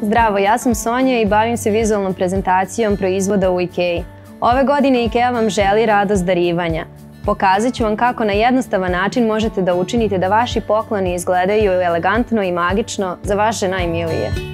Zdravo, ja sam Sonja i bavim se vizualnom prezentacijom proizvoda u IKEA. Ove godine IKEA vam želi radost darivanja. Pokazat ću vam kako na jednostavan način možete da učinite da vaši pokloni izgledaju elegantno i magično za vaše najmilije.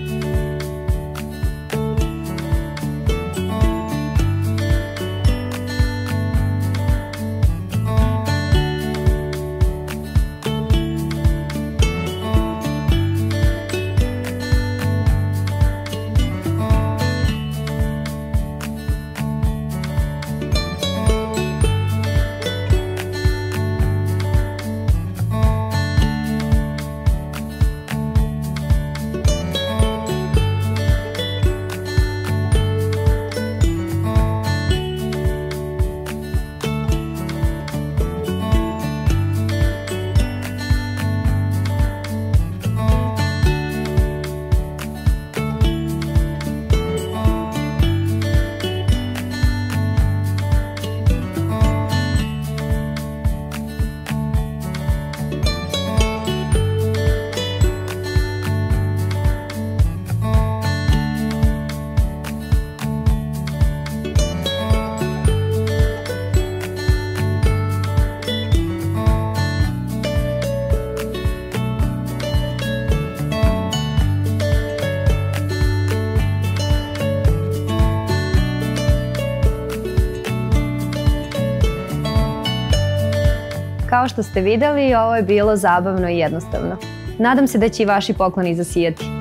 Kao što ste videli, ovo je bilo zabavno i jednostavno. Nadam se da će i vaši pokloni zasijati.